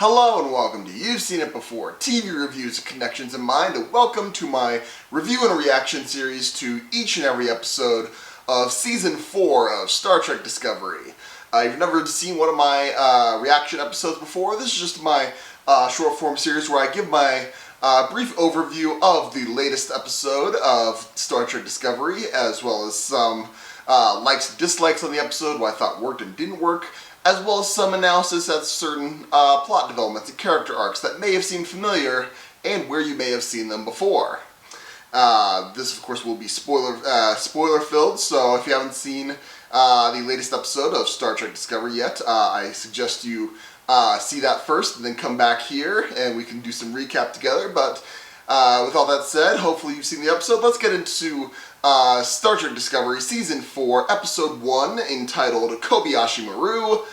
Hello and welcome to You've Seen It Before, TV reviews of Connections in Mind, and welcome to my review and reaction series to each and every episode of Season 4 of Star Trek Discovery. If you've never seen one of my reaction episodes before, this is just my short form series where I give my brief overview of the latest episode of Star Trek Discovery, as well as some likes and dislikes on the episode, what I thought worked and didn't work, as well as some analysis at certain plot developments and character arcs that may have seemed familiar and where you may have seen them before. This, of course, will be spoiler-filled, so if you haven't seen the latest episode of Star Trek Discovery yet, I suggest you see that first and then come back here and we can do some recap together. But with all that said, hopefully you've seen the episode. Let's get into Star Trek Discovery Season 4, Episode 1, entitled Kobayashi Maru,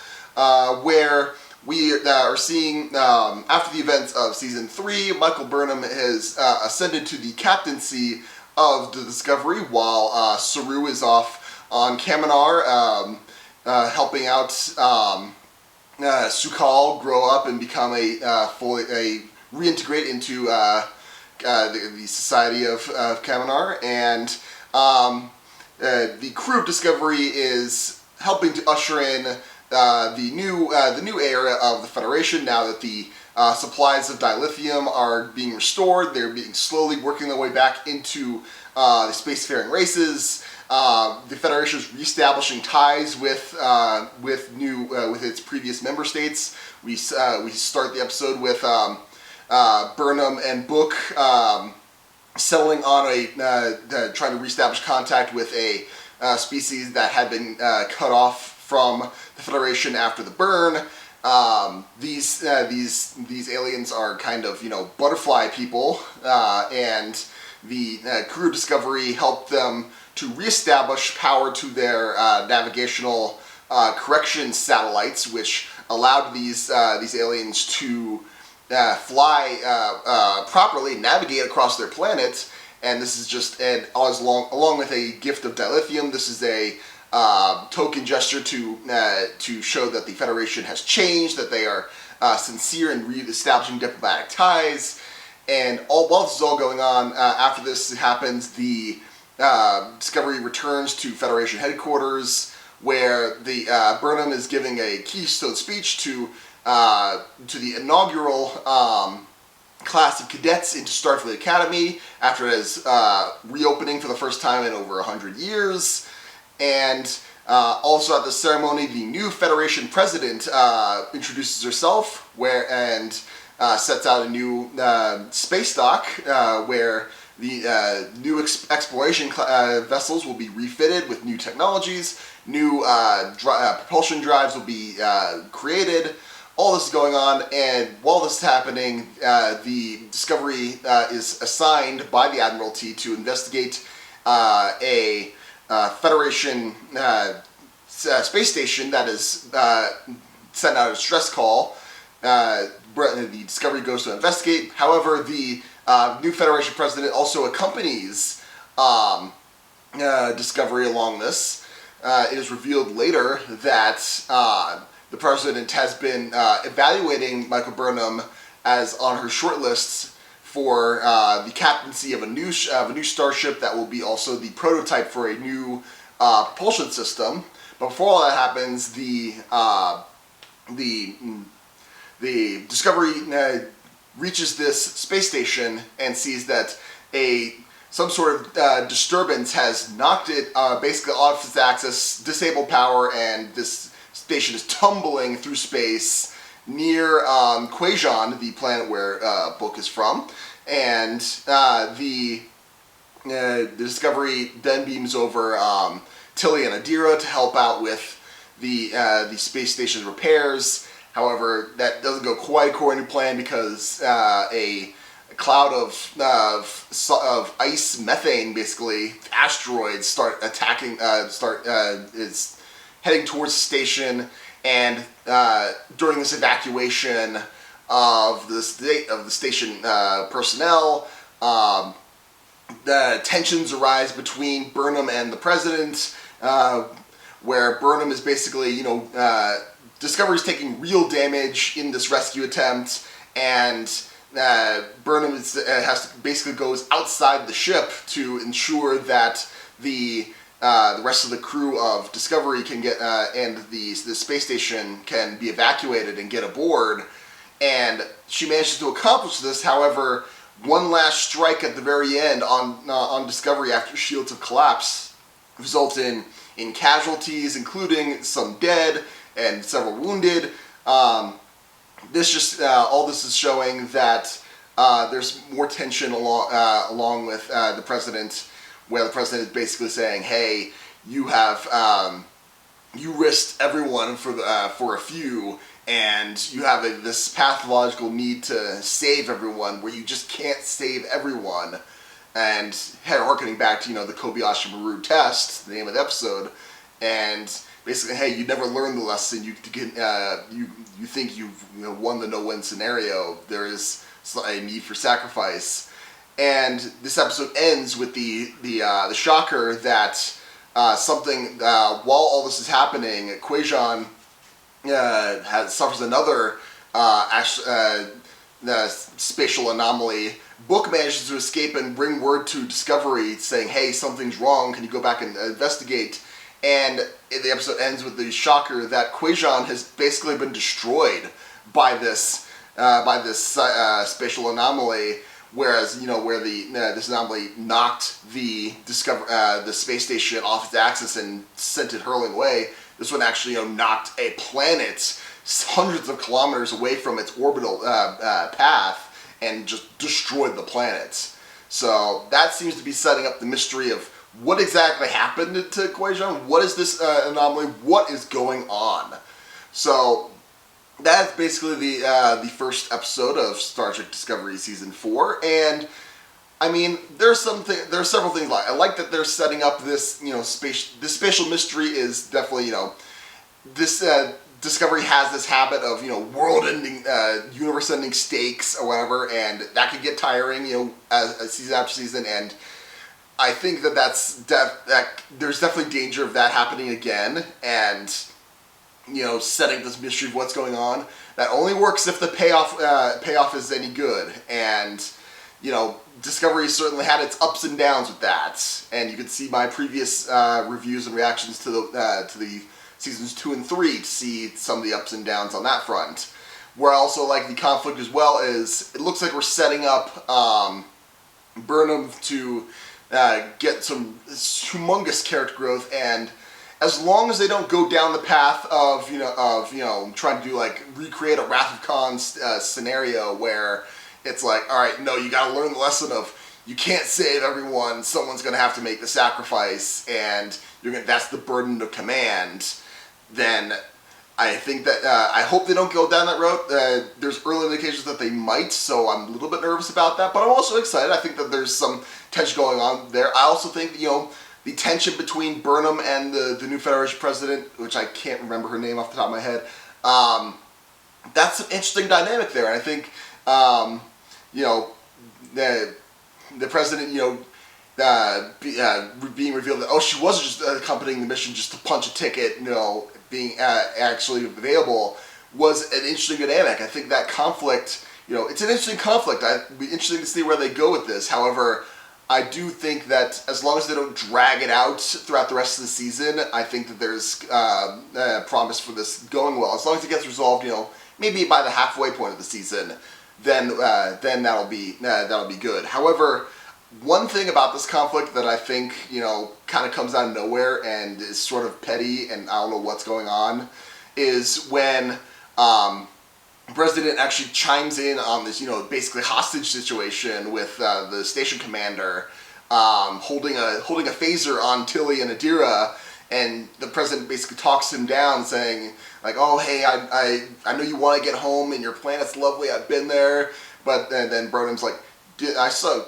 where we are seeing, after the events of Season 3, Michael Burnham has ascended to the captaincy of the Discovery, while Saru is off on Kaminar, helping out Su'Kal grow up and become reintegrate into the society of Kaminar, and the crew of Discovery is helping to usher in the new era of the Federation. Now that the supplies of dilithium are being restored, they're being slowly working their way back into the spacefaring races. The Federation is reestablishing ties with its previous member states. We start the episode with Burnham and Book settling on trying to reestablish contact with a species that had been cut off from the Federation after the burn. These aliens are kind of, butterfly people, and the crew of Discovery helped them to reestablish power to their navigational correction satellites, which allowed these aliens to fly properly, navigate across their planet. And this is just along with a gift of dilithium. This is a token gesture to show that the Federation has changed, that they are sincere in re-establishing diplomatic ties. And while this is all going on, after this happens, the Discovery returns to Federation headquarters, where the Burnham is giving a keystone speech to the inaugural class of cadets into Starfleet Academy after it is reopening for the first time in over 100 years. And also at the ceremony, the new Federation president introduces herself and sets out a new space dock where the new exploration vessels will be refitted with new technologies, new propulsion drives will be created. All this is going on, and while this is happening, the Discovery is assigned by the Admiralty to investigate a Federation space station that is sent out a stress call. The Discovery goes to investigate. However, the new Federation president also accompanies Discovery along this. It is revealed later that the president has been evaluating Michael Burnham as on her short lists for the captaincy of a new starship that will be also the prototype for a new propulsion system. But before all that happens, the Discovery reaches this space station and sees that some sort of disturbance has knocked it basically off its axis, disabled power, and this station is tumbling through space near Quajon, the planet where Book is from. And the Discovery then beams over Tilly and Adira to help out with the space station's repairs. However, that doesn't go quite according to plan because a cloud of ice, methane, basically, asteroids start attacking. Is heading towards the station, and during this evacuation of the station personnel, the tensions arise between Burnham and the president, where Burnham is basically, Discovery's taking real damage in this rescue attempt, and Burnham has to basically goes outside the ship to ensure that the rest of the crew of Discovery can get and the space station can be evacuated and get aboard. And she manages to accomplish this. However, one last strike at the very end on Discovery after shields have collapsed results in casualties, including some dead and several wounded. This just all this is showing that there's more tension along with the president, where the president is basically saying, "Hey, you have you risked everyone for a few, and you have this pathological need to save everyone, where you just can't save everyone." And harkening back to the Kobayashi Maru test, the name of the episode, and basically, hey, you never learned the lesson. You think you've won the no-win scenario. There is a need for sacrifice, and this episode ends with the shocker that something while all this is happening, Kwejian suffers another spatial anomaly. Book manages to escape and bring word to Discovery saying, "Hey, something's wrong. Can you go back and investigate?" And the episode ends with the shocker that Kwejian has basically been destroyed by this spatial anomaly. Whereas where this anomaly knocked the space station off its axis and sent it hurling away, this one actually knocked a planet hundreds of kilometers away from its orbital path and just destroyed the planet. So that seems to be setting up the mystery of what exactly happened to Kwejian. What is this anomaly? What is going on? So that's basically the first episode of Star Trek Discovery Season 4, and I mean, there are several things I like that they're setting up this this spatial mystery is definitely this Discovery has this habit of world-ending, universe-ending stakes or whatever, and that could get tiring as season after season, and I think that there's definitely danger of that happening again, and setting this mystery of what's going on. That only works if the payoff is any good, and Discovery certainly had its ups and downs with that, and you can see my previous reviews and reactions to the seasons 2 and 3 to see some of the ups and downs on that front. Where I also like the conflict as well is it looks like we're setting up Burnham to get some humongous character growth, and as long as they don't go down the path of trying to do recreate a Wrath of Khan scenario where it's like, all right, no, you got to learn the lesson of you can't save everyone. Someone's going to have to make the sacrifice, and that's the burden of command. Then I think that I hope they don't go down that road. There's early indications that they might, so I'm a little bit nervous about that. But I'm also excited. I think that there's some tension going on there. I also think the tension between Burnham and the new Federation president, which I can't remember her name off the top of my head, that's an interesting dynamic there. And I think the president being revealed that she wasn't just accompanying the mission just to punch a ticket, being actually available, was an interesting dynamic. I think that conflict, it's an interesting conflict. It'd be interesting to see where they go with this. However, I do think that as long as they don't drag it out throughout the rest of the season, I think that there's promise for this going well. As long as it gets resolved, maybe by the halfway point of the season, then that'll be good. However, one thing about this conflict that I think, kind of comes out of nowhere and is sort of petty and I don't know what's going on, is when the president actually chimes in on this, basically hostage situation with the station commander holding a phaser on Tilly and Adira, and the president basically talks him down saying, oh, hey, I know you want to get home and your planet's lovely, I've been there, but then Burnham's like,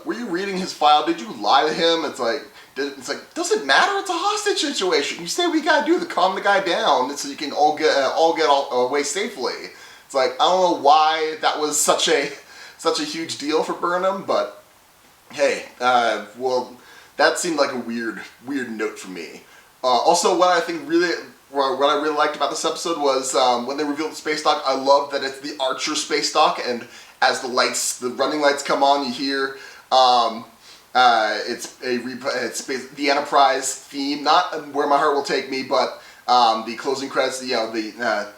were you reading his file? Did you lie to him? It's like, doesn't matter. It's a hostage situation. You say what you gotta do to calm the guy down, so you can all get away safely. It's like, I don't know why that was such a huge deal for Burnham, but hey, well, that seemed like a weird note for me. Also, what I think really what I really liked about this episode was when they revealed the space dock. I love that it's the Archer space dock, and as the running lights come on, you hear it's the Enterprise theme, not Where My Heart Will Take Me, but the closing credits, the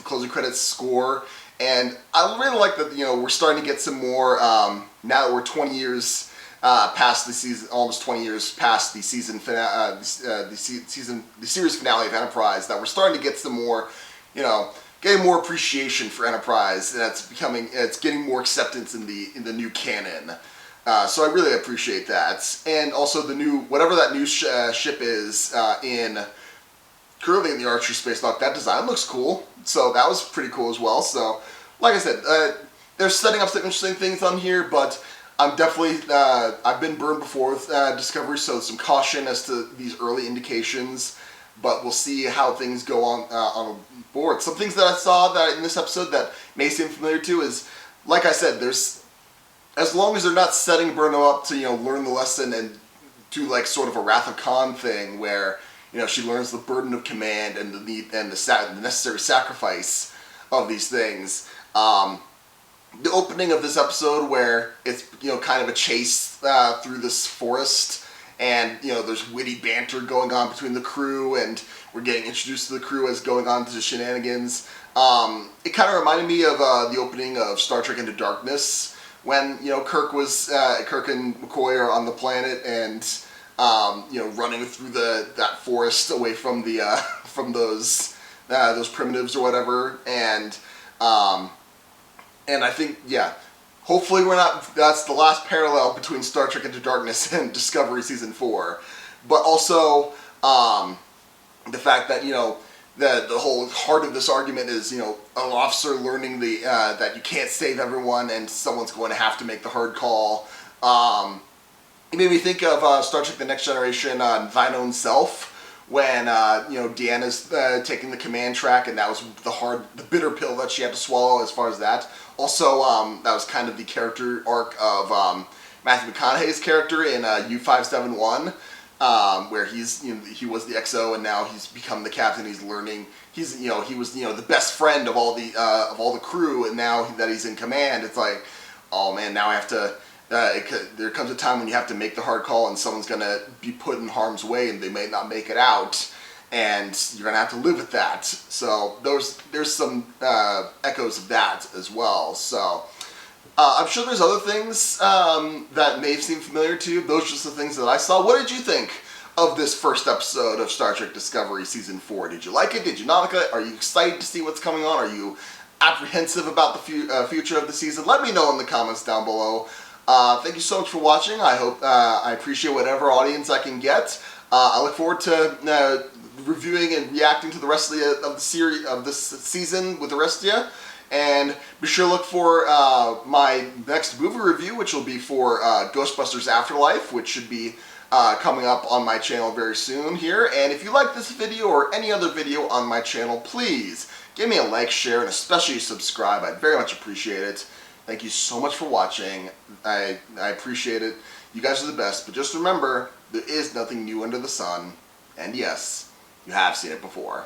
closing credits score. And I really like that, we're starting to get some more, now that we're 20 years past the season, almost 20 years past the season, the series finale of Enterprise, that we're starting to get some more, getting more appreciation for Enterprise, and it's getting more acceptance in the new canon. So I really appreciate that. And also whatever that new ship is currently in the Archer space dock, that design looks cool. So that was pretty cool as well. So, like I said, they're setting up some interesting things on here, but I'm definitely, I've been burned before with Discovery, so some caution as to these early indications, but we'll see how things go on board. Some things that I saw that in this episode that may seem familiar to is, like I said, as long as they're not setting Bruno up to, learn the lesson and do like sort of a Wrath of Khan thing where, she learns the burden of command and the necessary sacrifice of these things. The opening of this episode where it's, kind of a chase through this forest, and, there's witty banter going on between the crew, and we're getting introduced to the crew as going on to the shenanigans. It kind of reminded me of the opening of Star Trek Into Darkness, when, Kirk and McCoy are on the planet, and, running through that forest away from the, from those primitives or whatever, and I think, hopefully that's the last parallel between Star Trek Into Darkness and Discovery Season 4. But also, the fact that, the whole heart of this argument is, an officer learning that you can't save everyone and someone's going to have to make the hard call. It made me think of Star Trek The Next Generation, Thine Own Self, when, Deanna's taking the command track, and that was the bitter pill that she had to swallow as far as that. Also, that was kind of the character arc of Matthew McConaughey's character in U-571, where he was the XO, and now he's become the captain. He's learning. He was the best friend of all the crew, and now that he's in command, it's like, oh man, now I have to. There comes a time when you have to make the hard call, and someone's gonna be put in harm's way, and they may not make it out, and you're gonna have to live with that. So there's some echoes of that as well. So I'm sure there's other things that may seem familiar to you. Those are just the things that I saw. What did you think of this first episode of Star Trek Discovery Season 4? Did you like it? Did you not like it? Are you excited to see what's coming on? Are you apprehensive about the future of the season? Let me know in the comments down below. Thank you so much for watching. I hope I appreciate whatever audience I can get. I look forward to reviewing and reacting to the rest of the series of this season with the rest of you. And be sure to look for my next movie review, which will be for Ghostbusters Afterlife, which should be coming up on my channel very soon here. And if you like this video or any other video on my channel, please give me a like, share, and especially subscribe. I'd very much appreciate it. Thank you so much for watching. I appreciate it. You guys are the best, but just remember, there is nothing new under the sun. And yes, you have seen it before.